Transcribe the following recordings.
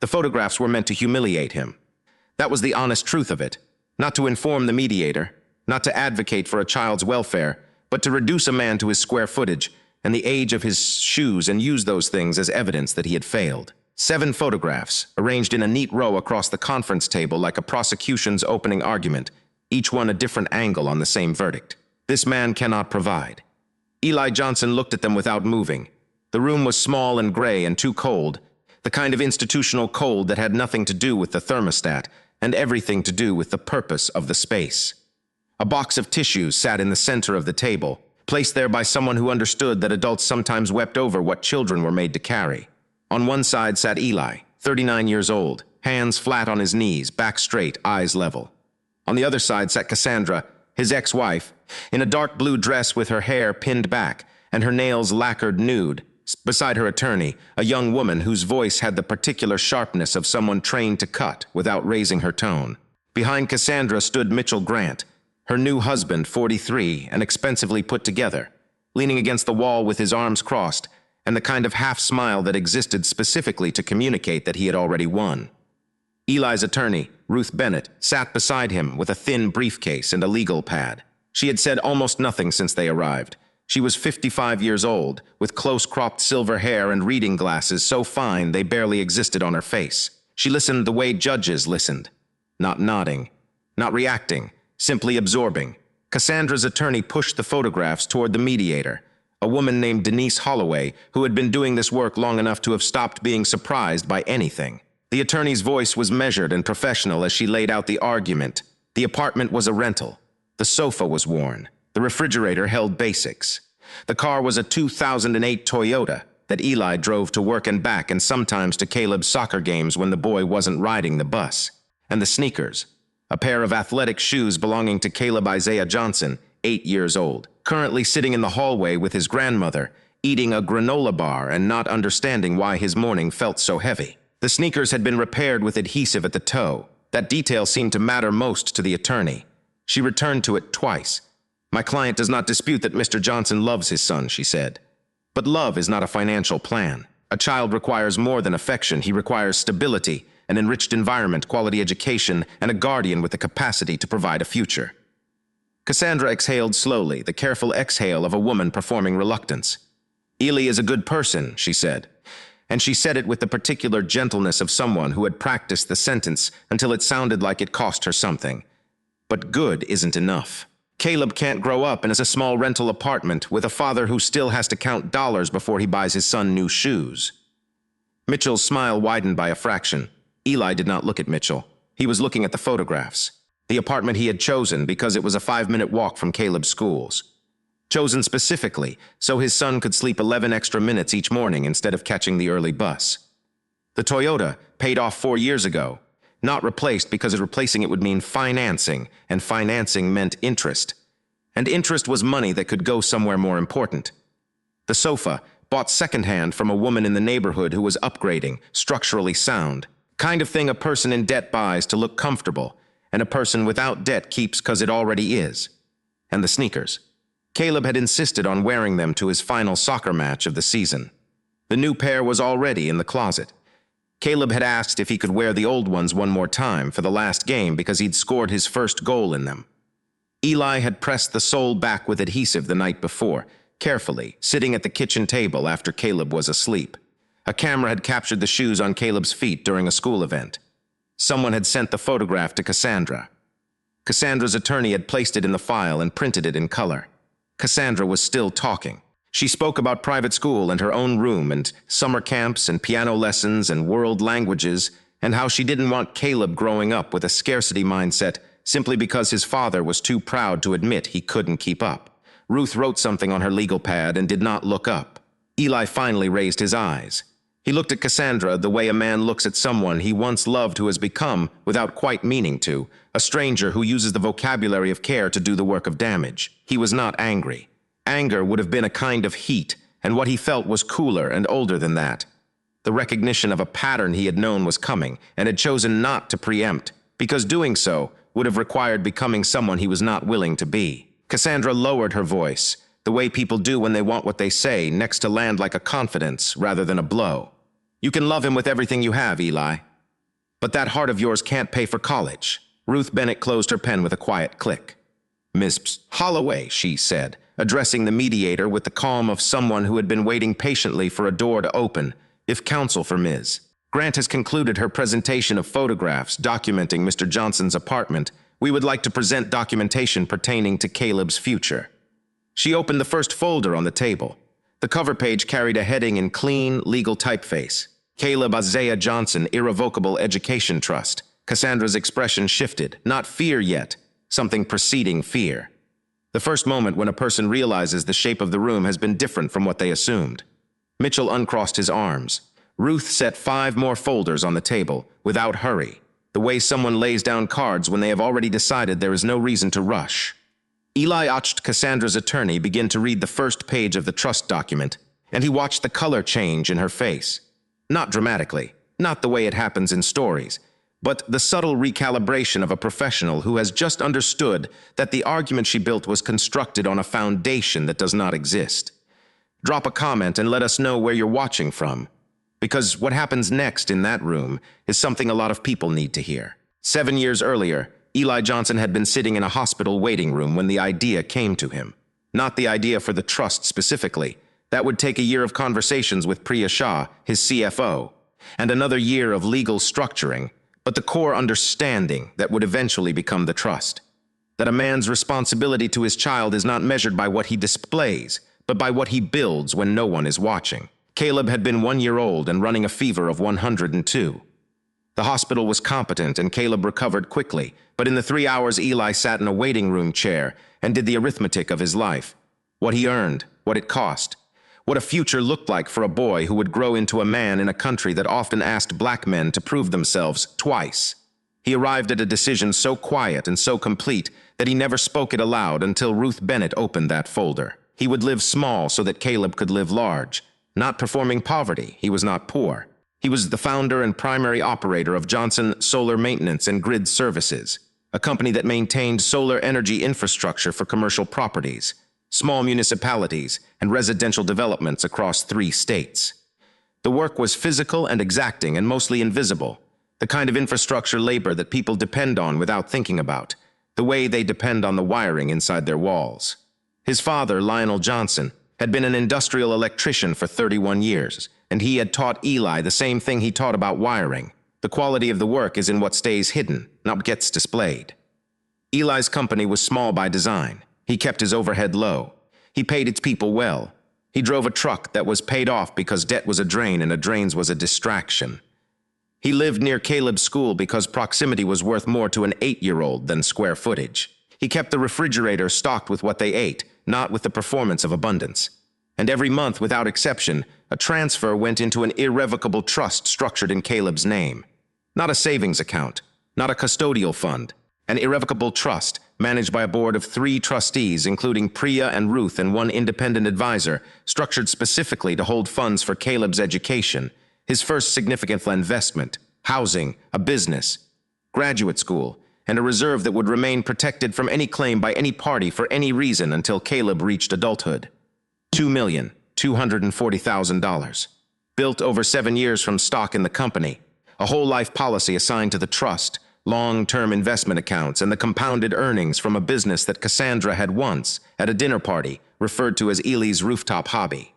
The photographs were meant to humiliate him. That was the honest truth of it. Not to inform the mediator, not to advocate for a child's welfare, but to reduce a man to his square footage and the age of his shoes and use those things as evidence that he had failed. 7 photographs, arranged in a neat row across the conference table like a prosecution's opening argument, each one a different angle on the same verdict. This man cannot provide. Eli Johnson looked at them without moving. The room was small and gray and too cold, the kind of institutional cold that had nothing to do with the thermostat and everything to do with the purpose of the space. A box of tissues sat in the center of the table, placed there by someone who understood that adults sometimes wept over what children were made to carry. On one side sat Eli, 39 years old, hands flat on his knees, back straight, eyes level. On the other side sat Cassandra, his ex-wife, in a dark blue dress with her hair pinned back and her nails lacquered nude. Beside her attorney, a young woman whose voice had the particular sharpness of someone trained to cut without raising her tone. Behind Cassandra stood Mitchell Grant, her new husband, 43, and expensively put together, leaning against the wall with his arms crossed, and the kind of half-smile that existed specifically to communicate that he had already won. Eli's attorney, Ruth Bennett, sat beside him with a thin briefcase and a legal pad. She had said almost nothing since they arrived. She was 55 years old, with close-cropped silver hair and reading glasses so fine they barely existed on her face. She listened the way judges listened, not nodding, not reacting, simply absorbing. Cassandra's attorney pushed the photographs toward the mediator, a woman named Denise Holloway, who had been doing this work long enough to have stopped being surprised by anything. The attorney's voice was measured and professional as she laid out the argument. The apartment was a rental. The sofa was worn. The refrigerator held basics. The car was a 2008 Toyota that Eli drove to work and back and sometimes to Caleb's soccer games when the boy wasn't riding the bus. And the sneakers, a pair of athletic shoes belonging to Caleb Isaiah Johnson, 8 years old, currently sitting in the hallway with his grandmother, eating a granola bar and not understanding why his morning felt so heavy. The sneakers had been repaired with adhesive at the toe. That detail seemed to matter most to the attorney. She returned to it twice. "My client does not dispute that Mr. Johnson loves his son," she said. "But love is not a financial plan. A child requires more than affection. He requires stability, an enriched environment, quality education, and a guardian with the capacity to provide a future." Cassandra exhaled slowly, the careful exhale of a woman performing reluctance. "Eli is a good person," she said. And she said it with the particular gentleness of someone who had practiced the sentence until it sounded like it cost her something. But good isn't enough. Caleb can't grow up in a small rental apartment with a father who still has to count dollars before he buys his son new shoes. Mitchell's smile widened by a fraction. Eli did not look at Mitchell. He was looking at the photographs. The apartment he had chosen because it was a 5-minute walk from Caleb's schools. Chosen specifically so his son could sleep 11 extra minutes each morning instead of catching the early bus. The Toyota, paid off 4 years ago, not replaced because replacing it would mean financing, and financing meant interest. And interest was money that could go somewhere more important. The sofa, bought secondhand from a woman in the neighborhood who was upgrading, structurally sound. Kind of thing a person in debt buys to look comfortable, and a person without debt keeps because it already is. And the sneakers. Caleb had insisted on wearing them to his final soccer match of the season. The new pair was already in the closet. Caleb had asked if he could wear the old ones one more time for the last game because he'd scored his first goal in them. Eli had pressed the sole back with adhesive the night before, carefully, sitting at the kitchen table after Caleb was asleep. A camera had captured the shoes on Caleb's feet during a school event. Someone had sent the photograph to Cassandra. Cassandra's attorney had placed it in the file and printed it in color. Cassandra was still talking. She spoke about private school and her own room and summer camps and piano lessons and world languages and how she didn't want Caleb growing up with a scarcity mindset simply because his father was too proud to admit he couldn't keep up. Ruth wrote something on her legal pad and did not look up. Eli finally raised his eyes. He looked at Cassandra the way a man looks at someone he once loved who has become, without quite meaning to, a stranger who uses the vocabulary of care to do the work of damage. He was not angry. Anger would have been a kind of heat, and what he felt was cooler and older than that. The recognition of a pattern he had known was coming, and had chosen not to preempt, because doing so would have required becoming someone he was not willing to be. Cassandra lowered her voice, the way people do when they want what they say, next to land like a confidence rather than a blow. "You can love him with everything you have, Eli. But that heart of yours can't pay for college. Ruth Bennett closed her pen with a quiet click. Miss Holloway, she said, addressing the mediator with the calm of someone who had been waiting patiently for a door to open, if counsel for Ms. Grant has concluded her presentation of photographs documenting Mr. Johnson's apartment, we would like to present documentation pertaining to Caleb's future. She opened the first folder on the table. The cover page carried a heading in clean, legal typeface. Caleb Isaiah Johnson, Irrevocable Education Trust. Cassandra's expression shifted, not fear yet, something preceding fear. The first moment when a person realizes the shape of the room has been different from what they assumed. Mitchell uncrossed his arms. Ruth set 5 more folders on the table, without hurry, the way someone lays down cards when they have already decided there is no reason to rush. Eli watched Cassandra's attorney begin to read the first page of the trust document, and he watched the color change in her face. Not dramatically, not the way it happens in stories, but the subtle recalibration of a professional who has just understood that the argument she built was constructed on a foundation that does not exist. Drop a comment and let us know where you're watching from, because what happens next in that room is something a lot of people need to hear. 7 years earlier, Eli Johnson had been sitting in a hospital waiting room when the idea came to him. Not the idea for the trust specifically. That would take a year of conversations with Priya Shah, his CFO, and another year of legal structuring, but the core understanding that would eventually become the trust. That a man's responsibility to his child is not measured by what he displays, but by what he builds when no one is watching. Caleb had been 1 year old and running a fever of 102. The hospital was competent and Caleb recovered quickly, but in the 3 hours Eli sat in a waiting room chair and did the arithmetic of his life. What he earned, what it cost, what a future looked like for a boy who would grow into a man in a country that often asked black men to prove themselves twice. He arrived at a decision so quiet and so complete that he never spoke it aloud until Ruth Bennett opened that folder. He would live small so that Caleb could live large. Not performing poverty, he was not poor. He was the founder and primary operator of Johnson Solar Maintenance and Grid Services, a company that maintained solar energy infrastructure for commercial properties, small municipalities, and residential developments across 3 states. The work was physical and exacting and mostly invisible, the kind of infrastructure labor that people depend on without thinking about, the way they depend on the wiring inside their walls. His father, Lionel Johnson, had been an industrial electrician for 31 years, and he had taught Eli the same thing he taught about wiring. The quality of the work is in what stays hidden, not what gets displayed. Eli's company was small by design. He kept his overhead low. He paid its people well. He drove a truck that was paid off because debt was a drain and a drains was a distraction. He lived near Caleb's school because proximity was worth more to an 8-year-old than square footage. He kept the refrigerator stocked with what they ate, not with the performance of abundance. And every month, without exception, a transfer went into an irrevocable trust structured in Caleb's name. Not a savings account, not a custodial fund, an irrevocable trust managed by a board of 3 trustees, including Priya and Ruth and 1 independent advisor, structured specifically to hold funds for Caleb's education, his first significant investment, housing, a business, graduate school, and a reserve that would remain protected from any claim by any party for any reason until Caleb reached adulthood. $2,240,000. Built over 7 years from stock in the company, a whole life policy assigned to the trust, long-term investment accounts, and the compounded earnings from a business that Cassandra had once, at a dinner party, referred to as Eli's rooftop hobby.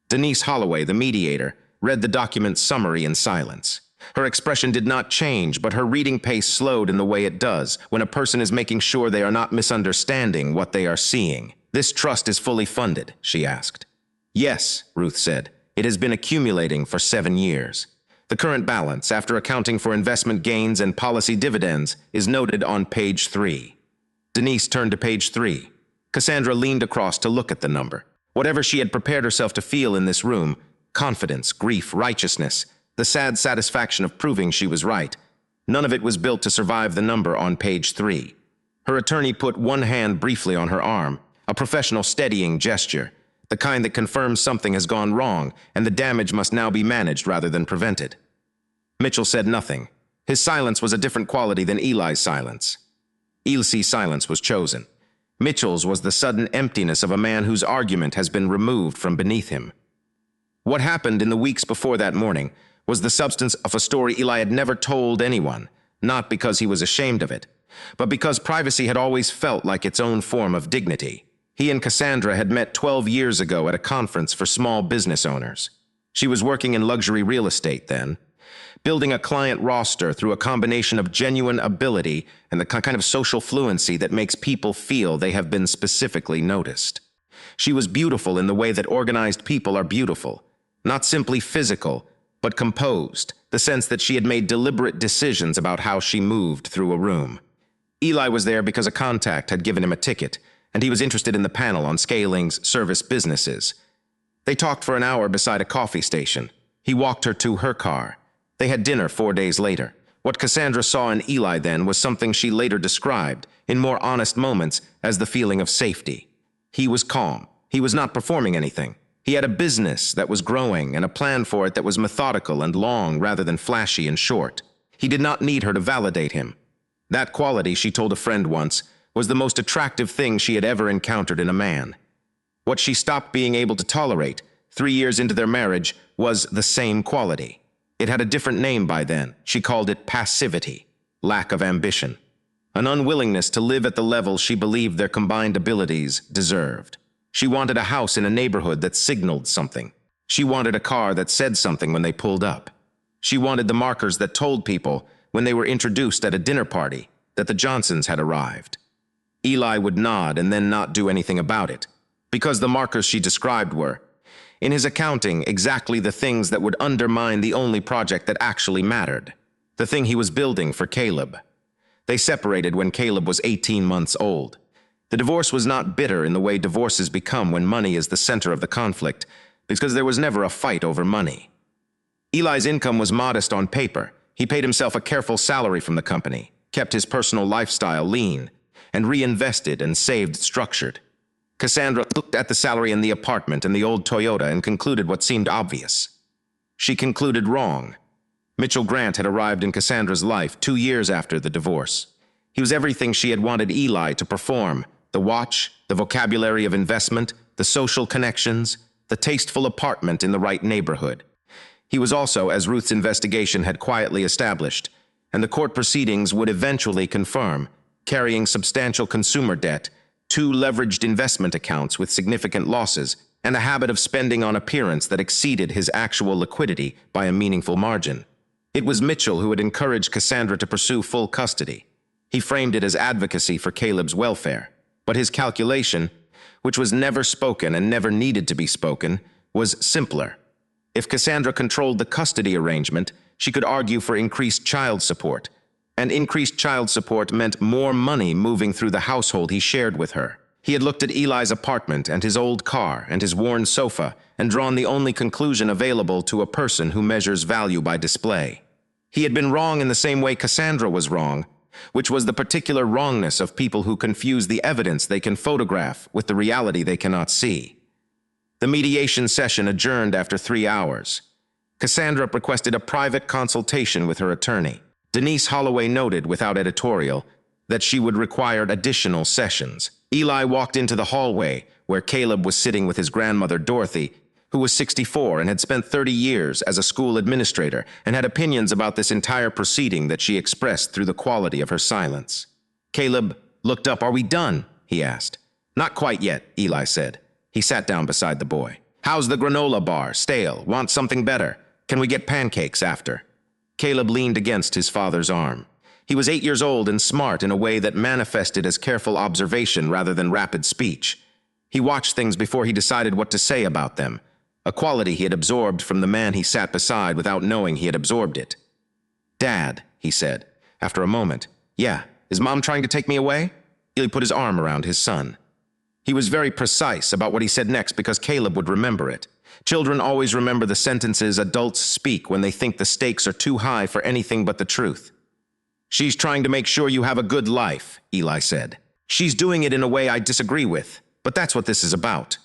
Denise Holloway, the mediator, read the document's summary in silence. Her expression did not change, but her reading pace slowed in the way it does when a person is making sure they are not misunderstanding what they are seeing. "This trust is fully funded?" she asked. "Yes," Ruth said. "It has been accumulating for 7 years. The current balance, after accounting for investment gains and policy dividends, is noted on page 3. Denise turned to page 3. Cassandra leaned across to look at the number. Whatever she had prepared herself to feel in this room, confidence, grief, righteousness, the sad satisfaction of proving she was right, none of it was built to survive the number on page 3. Her attorney put one hand briefly on her arm, a professional steadying gesture, the kind that confirms something has gone wrong and the damage must now be managed rather than prevented. Mitchell said nothing. His silence was a different quality than Eli's silence. Eli's silence was chosen. Mitchell's was the sudden emptiness of a man whose argument has been removed from beneath him. What happened in the weeks before that morning was the substance of a story Eli had never told anyone, not because he was ashamed of it, but because privacy had always felt like its own form of dignity. He and Cassandra had met 12 years ago at a conference for small business owners. She was working in luxury real estate then, building a client roster through a combination of genuine ability and the kind of social fluency that makes people feel they have been specifically noticed. She was beautiful in the way that organized people are beautiful, not simply physical, but composed, the sense that she had made deliberate decisions about how she moved through a room. Eli was there because a contact had given him a ticket, and he was interested in the panel on Scaling's service businesses. They talked for an hour beside a coffee station. He walked her to her car. They had dinner 4 days later. What Cassandra saw in Eli then was something she later described, in more honest moments, as the feeling of safety. He was calm. He was not performing anything. He had a business that was growing and a plan for it that was methodical and long rather than flashy and short. He did not need her to validate him. That quality, she told a friend once, was the most attractive thing she had ever encountered in a man. What she stopped being able to tolerate, 3 years into their marriage, was the same quality. It had a different name by then. She called it passivity, lack of ambition, an unwillingness to live at the level she believed their combined abilities deserved. She wanted a house in a neighborhood that signaled something. She wanted a car that said something when they pulled up. She wanted the markers that told people, when they were introduced at a dinner party, that the Johnsons had arrived. Eli would nod and then not do anything about it, because the markers she described were, in his accounting, exactly the things that would undermine the only project that actually mattered, the thing he was building for Caleb. They separated when Caleb was 18 months old. The divorce was not bitter in the way divorces become when money is the center of the conflict, because there was never a fight over money. Eli's income was modest on paper. He paid himself a careful salary from the company, kept his personal lifestyle lean, and reinvested and saved structured. Cassandra looked at the salary in the apartment and the old Toyota and concluded what seemed obvious. She concluded wrong. Mitchell Grant had arrived in Cassandra's life 2 years after the divorce. He was everything she had wanted Eli to perform: the watch, the vocabulary of investment, the social connections, the tasteful apartment in the right neighborhood. He was also, as Ruth's investigation had quietly established, and the court proceedings would eventually confirm, carrying substantial consumer debt, 2 leveraged investment accounts with significant losses, and a habit of spending on appearance that exceeded his actual liquidity by a meaningful margin. It was Mitchell who had encouraged Cassandra to pursue full custody. He framed it as advocacy for Caleb's welfare. But his calculation, which was never spoken and never needed to be spoken, was simpler. If Cassandra controlled the custody arrangement, she could argue for increased child support, and increased child support meant more money moving through the household he shared with her. He had looked at Eli's apartment and his old car and his worn sofa and drawn the only conclusion available to a person who measures value by display. He had been wrong in the same way Cassandra was wrong, which was the particular wrongness of people who confuse the evidence they can photograph with the reality they cannot see. The mediation session adjourned after 3 hours. Cassandra requested a private consultation with her attorney. Denise Holloway noted, without editorial, that she would require additional sessions. Eli walked into the hallway, where Caleb was sitting with his grandmother Dorothy, who was 64 and had spent 30 years as a school administrator and had opinions about this entire proceeding that she expressed through the quality of her silence. Caleb looked up. "Are we done?" he asked. "Not quite yet," Eli said. He sat down beside the boy. "How's the granola bar? Stale? Want something better? Can we get pancakes after?" Caleb leaned against his father's arm. He was 8 years old and smart in a way that manifested as careful observation rather than rapid speech. He watched things before he decided what to say about them, a quality he had absorbed from the man he sat beside without knowing he had absorbed it. "Dad," he said, after a moment. "Yeah, is Mom trying to take me away?" Eli put his arm around his son. He was very precise about what he said next because Caleb would remember it. Children always remember the sentences adults speak when they think the stakes are too high for anything but the truth. "She's trying to make sure you have a good life," Eli said. "She's doing it in a way I disagree with, but that's what this is about."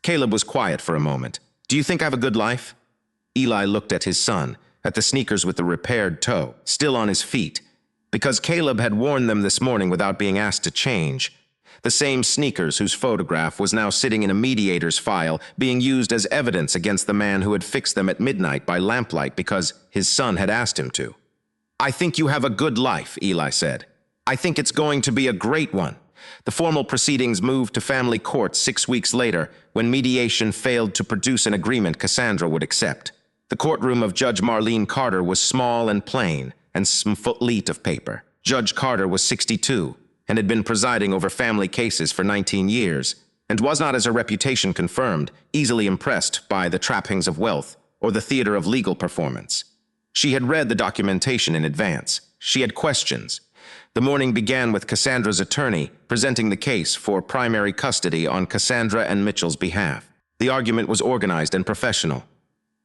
Caleb was quiet for a moment. "Do you think I have a good life?" Eli looked at his son, at the sneakers with the repaired toe, still on his feet. Because Caleb had worn them this morning without being asked to change, The same sneakers whose photograph was now sitting in a mediator's file, being used as evidence against the man who had fixed them at midnight by lamplight because his son had asked him to. "I think you have a good life," Eli said. "I think it's going to be a great one." The formal proceedings moved to family court 6 weeks later, when mediation failed to produce an agreement Cassandra would accept. The courtroom of Judge Marlene Carter was small and plain, and some foot-leet of paper. Judge Carter was 62, and had been presiding over family cases for 19 years, and was not, as her reputation confirmed, easily impressed by the trappings of wealth or the theater of legal performance. She had read the documentation in advance. She had questions. The morning began with Cassandra's attorney presenting the case for primary custody on Cassandra and Mitchell's behalf. The argument was organized and professional.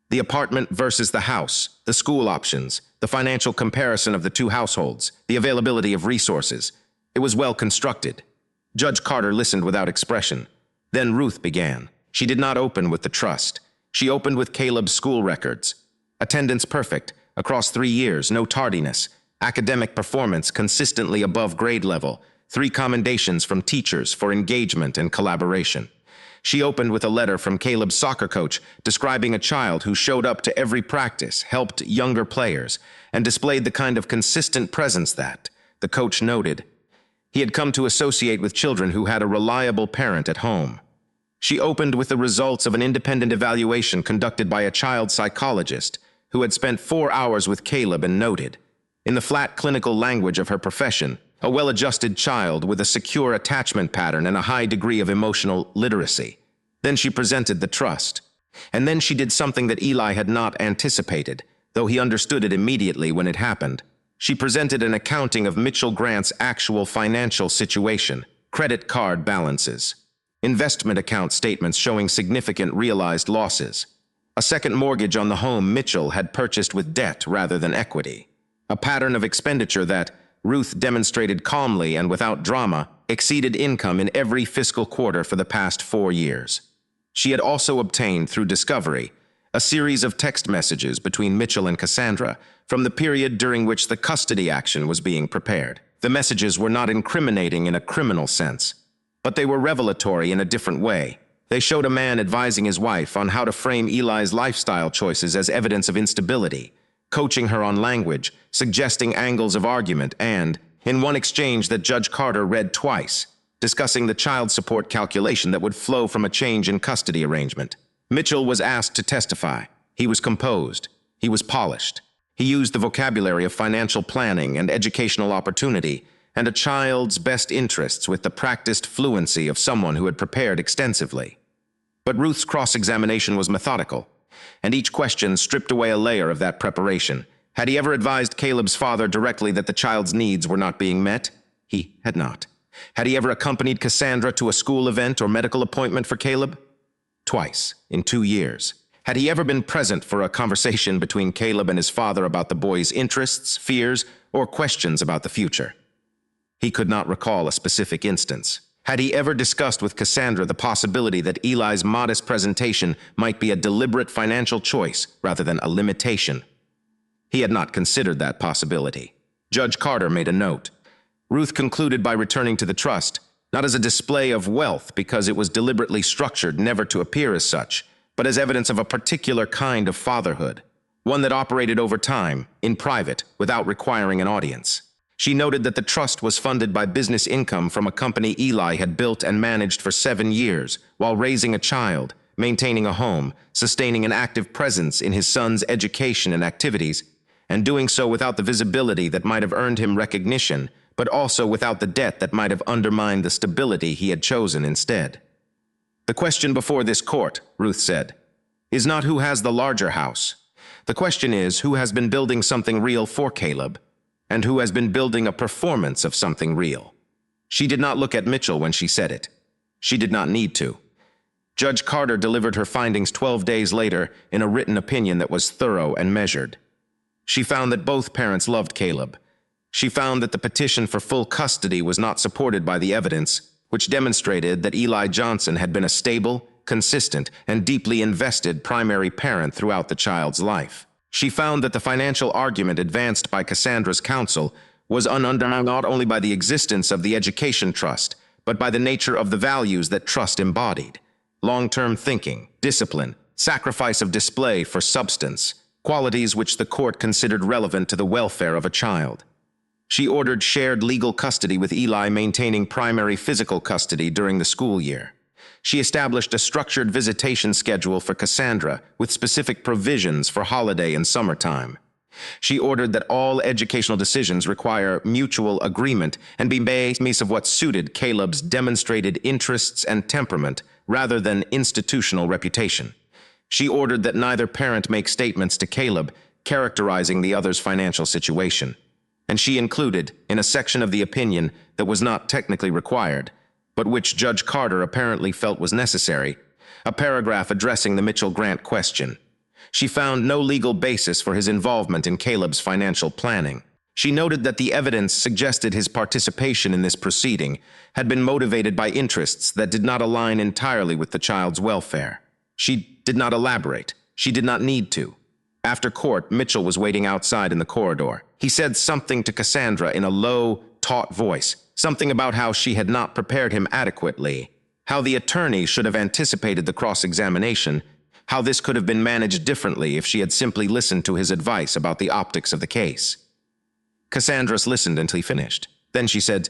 The apartment versus the house, the school options, the financial comparison of the two households, the availability of resources. It was well constructed. Judge Carter listened without expression. Then Ruth began. She did not open with the trust. She opened with Caleb's school records. Attendance perfect, across 3 years, no tardiness. Academic performance consistently above grade level. 3 commendations from teachers for engagement and collaboration. She opened with a letter from Caleb's soccer coach describing a child who showed up to every practice, helped younger players, and displayed the kind of consistent presence that, the coach noted, he had come to associate with children who had a reliable parent at home. She opened with the results of an independent evaluation conducted by a child psychologist who had spent 4 hours with Caleb and noted, in the flat clinical language of her profession, a well-adjusted child with a secure attachment pattern and a high degree of emotional literacy. Then she presented the trust. And then she did something that Eli had not anticipated, though he understood it immediately when it happened. She presented an accounting of Mitchell Grant's actual financial situation, credit card balances, investment account statements showing significant realized losses, a second mortgage on the home Mitchell had purchased with debt rather than equity, a pattern of expenditure that, Ruth demonstrated calmly and without drama, exceeded income in every fiscal quarter for the past 4 years. She had also obtained, through discovery, a series of text messages between Mitchell and Cassandra from the period during which the custody action was being prepared. The messages were not incriminating in a criminal sense, but they were revelatory in a different way. They showed a man advising his wife on how to frame Eli's lifestyle choices as evidence of instability, coaching her on language, suggesting angles of argument, and, in one exchange that Judge Carter read twice, discussing the child support calculation that would flow from a change in custody arrangement. Mitchell was asked to testify. He was composed. He was polished. He used the vocabulary of financial planning and educational opportunity, and a child's best interests with the practiced fluency of someone who had prepared extensively. But Ruth's cross-examination was methodical, and each question stripped away a layer of that preparation. Had he ever advised Caleb's father directly that the child's needs were not being met? He had not. Had he ever accompanied Cassandra to a school event or medical appointment for Caleb? Twice, in 2 years. Had he ever been present for a conversation between Caleb and his father about the boy's interests, fears, or questions about the future? He could not recall a specific instance. Had he ever discussed with Cassandra the possibility that Eli's modest presentation might be a deliberate financial choice rather than a limitation? He had not considered that possibility. Judge Carter made a note. Ruth concluded by returning to the trust, not as a display of wealth because it was deliberately structured never to appear as such, but as evidence of a particular kind of fatherhood, one that operated over time, in private, without requiring an audience. She noted that the trust was funded by business income from a company Eli had built and managed for 7 years, while raising a child, maintaining a home, sustaining an active presence in his son's education and activities, and doing so without the visibility that might have earned him recognition, but also without the debt that might have undermined the stability he had chosen instead. The question before this court, Ruth said, is not who has the larger house. The question is who has been building something real for Caleb, and who has been building a performance of something real. She did not look at Mitchell when she said it. She did not need to. Judge Carter delivered her findings 12 days later in a written opinion that was thorough and measured. She found that both parents loved Caleb. She found that the petition for full custody was not supported by the evidence, which demonstrated that Eli Johnson had been a stable, consistent, and deeply invested primary parent throughout the child's life. She found that the financial argument advanced by Cassandra's counsel was unundermined not only by the existence of the education trust, but by the nature of the values that trust embodied: long-term thinking, discipline, sacrifice of display for substance, qualities which the court considered relevant to the welfare of a child. She ordered shared legal custody with Eli, maintaining primary physical custody during the school year. She established a structured visitation schedule for Cassandra with specific provisions for holiday and summertime. She ordered that all educational decisions require mutual agreement and be based on what suited Caleb's demonstrated interests and temperament rather than institutional reputation. She ordered that neither parent make statements to Caleb characterizing the other's financial situation. And she included, in a section of the opinion that was not technically required, but which Judge Carter apparently felt was necessary, a paragraph addressing the Mitchell Grant question. She found no legal basis for his involvement in Caleb's financial planning. She noted that the evidence suggested his participation in this proceeding had been motivated by interests that did not align entirely with the child's welfare. She did not elaborate. She did not need to. After court, Mitchell was waiting outside in the corridor. He said something to Cassandra in a low, taut voice, something about how she had not prepared him adequately, how the attorney should have anticipated the cross-examination, how this could have been managed differently if she had simply listened to his advice about the optics of the case. Cassandra listened until he finished. Then she said,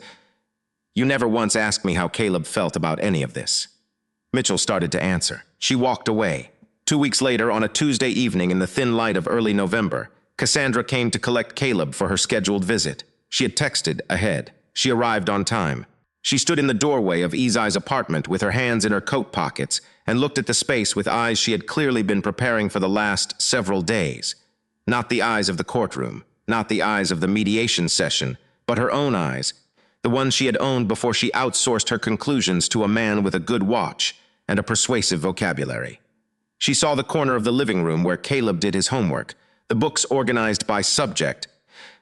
"You never once asked me how Caleb felt about any of this." Mitchell started to answer. She walked away. 2 weeks later, on a Tuesday evening in the thin light of early November, Cassandra came to collect Caleb for her scheduled visit. She had texted ahead. She arrived on time. She stood in the doorway of Eli's apartment with her hands in her coat pockets and looked at the space with eyes she had clearly been preparing for the last several days. Not the eyes of the courtroom, not the eyes of the mediation session, but her own eyes, the ones she had owned before she outsourced her conclusions to a man with a good watch and a persuasive vocabulary. She saw the corner of the living room where Caleb did his homework, the books organized by subject,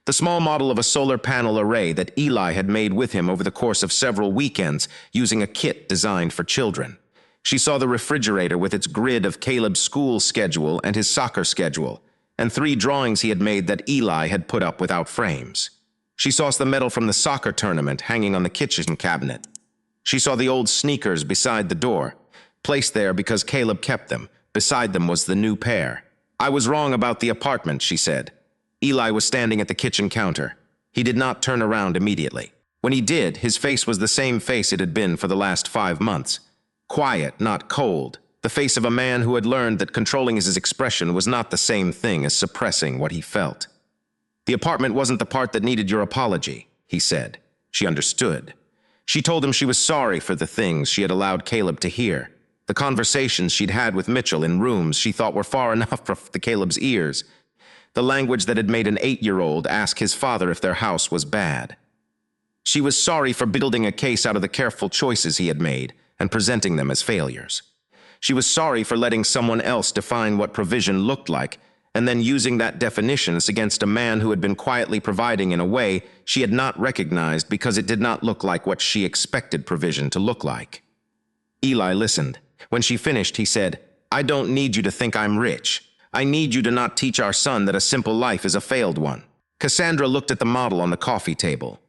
the small model of a solar panel array that Eli had made with him over the course of several weekends using a kit designed for children. She saw the refrigerator with its grid of Caleb's school schedule and his soccer schedule, and 3 drawings he had made that Eli had put up without frames. She saw the medal from the soccer tournament hanging on the kitchen cabinet. She saw the old sneakers beside the door, placed there because Caleb kept them. Beside them was the new pair. "I was wrong about the apartment," she said. Eli was standing at the kitchen counter. He did not turn around immediately. When he did, his face was the same face it had been for the last 5 months. Quiet, not cold. The face of a man who had learned that controlling his expression was not the same thing as suppressing what he felt. "The apartment wasn't the part that needed your apology," he said. She understood. She told him she was sorry for the things she had allowed Caleb to hear. The conversations she'd had with Mitchell in rooms she thought were far enough for Caleb's ears. The language that had made an 8-year-old ask his father if their house was bad. She was sorry for building a case out of the careful choices he had made and presenting them as failures. She was sorry for letting someone else define what provision looked like and then using that definition against a man who had been quietly providing in a way she had not recognized because it did not look like what she expected provision to look like. Eli listened. When she finished, he said, "I don't need you to think I'm rich. I need you to not teach our son that a simple life is a failed one." Cassandra looked at the model on the coffee table.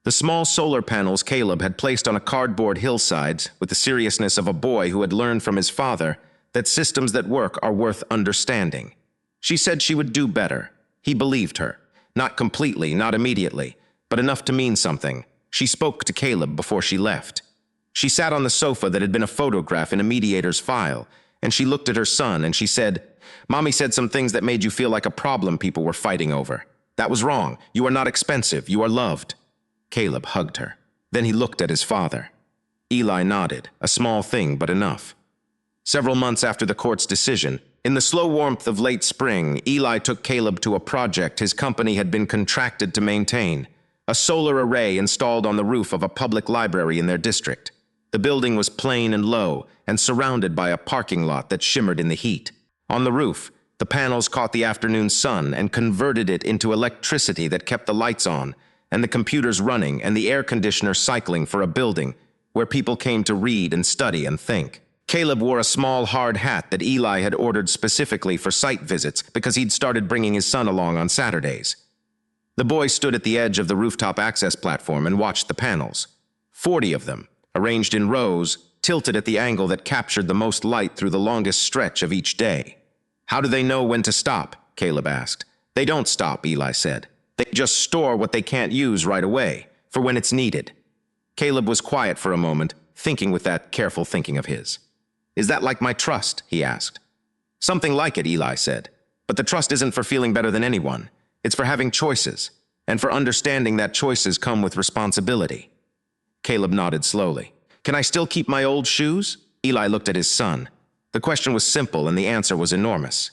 The small solar panels Caleb had placed on a cardboard hillside with the seriousness of a boy who had learned from his father that systems that work are worth understanding. She said she would do better. He believed her. Not completely, not immediately, but enough to mean something. She spoke to Caleb before she left. She sat on the sofa that had been a photograph in a mediator's file, and she looked at her son and she said, "Mommy said some things that made you feel like a problem people were fighting over. That was wrong. You are not expensive. You are loved." Caleb hugged her. Then he looked at his father. Eli nodded, a small thing but enough. Several months after the court's decision, in the slow warmth of late spring, Eli took Caleb to a project his company had been contracted to maintain, a solar array installed on the roof of a public library in their district. The building was plain and low and surrounded by a parking lot that shimmered in the heat. On the roof, the panels caught the afternoon sun and converted it into electricity that kept the lights on and the computers running and the air conditioner cycling for a building where people came to read and study and think. Caleb wore a small hard hat that Eli had ordered specifically for site visits because he'd started bringing his son along on Saturdays. The boy stood at the edge of the rooftop access platform and watched the panels. 40 of them, arranged in rows, tilted at the angle that captured the most light through the longest stretch of each day. "How do they know when to stop?" Caleb asked. "They don't stop," Eli said. "They just store what they can't use right away, for when it's needed." Caleb was quiet for a moment, thinking with that careful thinking of his. "Is that like my trust?" he asked. "Something like it," Eli said. "But the trust isn't for feeling better than anyone. It's for having choices, and for understanding that choices come with responsibility." Caleb nodded slowly. "Can I still keep my old shoes?" Eli looked at his son. The question was simple, and the answer was enormous.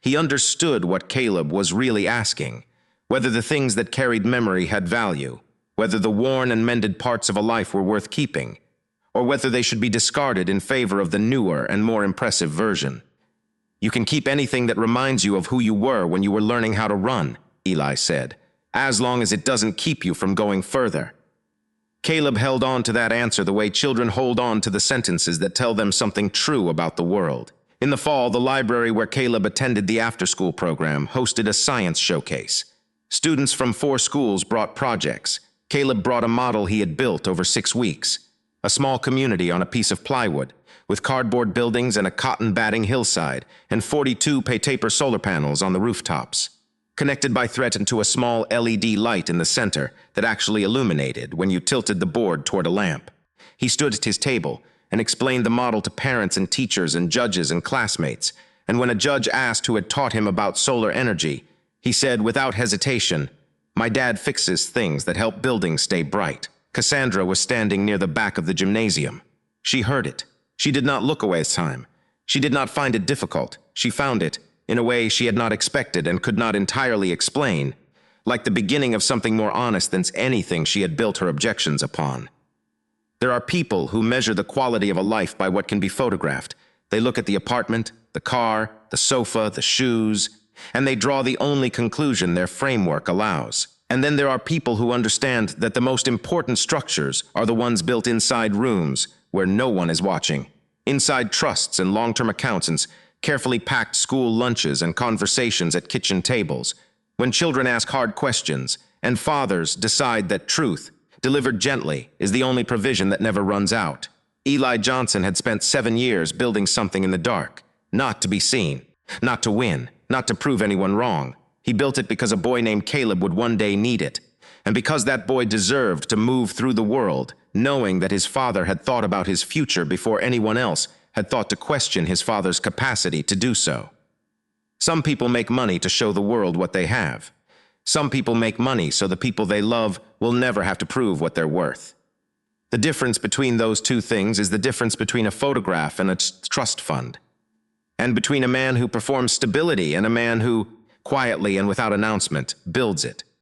He understood what Caleb was really asking, whether the things that carried memory had value, whether the worn and mended parts of a life were worth keeping, or whether they should be discarded in favor of the newer and more impressive version. "You can keep anything that reminds you of who you were when you were learning how to run," Eli said, "as long as it doesn't keep you from going further." Caleb held on to that answer the way children hold on to the sentences that tell them something true about the world. In the fall, the library where Caleb attended the after-school program hosted a science showcase. Students from 4 schools brought projects. Caleb brought a model he had built over 6 weeks. A small community on a piece of plywood, with cardboard buildings and a cotton batting hillside, and 42 pay-taper solar panels on the rooftops, connected by thread into a small LED light in the center that actually illuminated when you tilted the board toward a lamp. He stood at his table and explained the model to parents and teachers and judges and classmates, and when a judge asked who had taught him about solar energy, he said without hesitation, "My dad fixes things that help buildings stay bright." Cassandra was standing near the back of the gymnasium. She heard it. She did not look away this time. She did not find it difficult. She found it, in a way she had not expected and could not entirely explain, like the beginning of something more honest than anything she had built her objections upon. There are people who measure the quality of a life by what can be photographed. They look at the apartment, the car, the sofa, the shoes, and they draw the only conclusion their framework allows. And then there are people who understand that the most important structures are the ones built inside rooms where no one is watching, inside trusts and long-term accountants, carefully packed school lunches and conversations at kitchen tables, when children ask hard questions, and fathers decide that truth, delivered gently, is the only provision that never runs out. Eli Johnson had spent 7 years building something in the dark, not to be seen, not to win, not to prove anyone wrong. He built it because a boy named Caleb would one day need it, and because that boy deserved to move through the world, knowing that his father had thought about his future before anyone else had thought to question his father's capacity to do so. Some people make money to show the world what they have. Some people make money so the people they love will never have to prove what they're worth. The difference between those two things is the difference between a photograph and a trust fund, and between a man who performs stability and a man who, quietly and without announcement, builds it.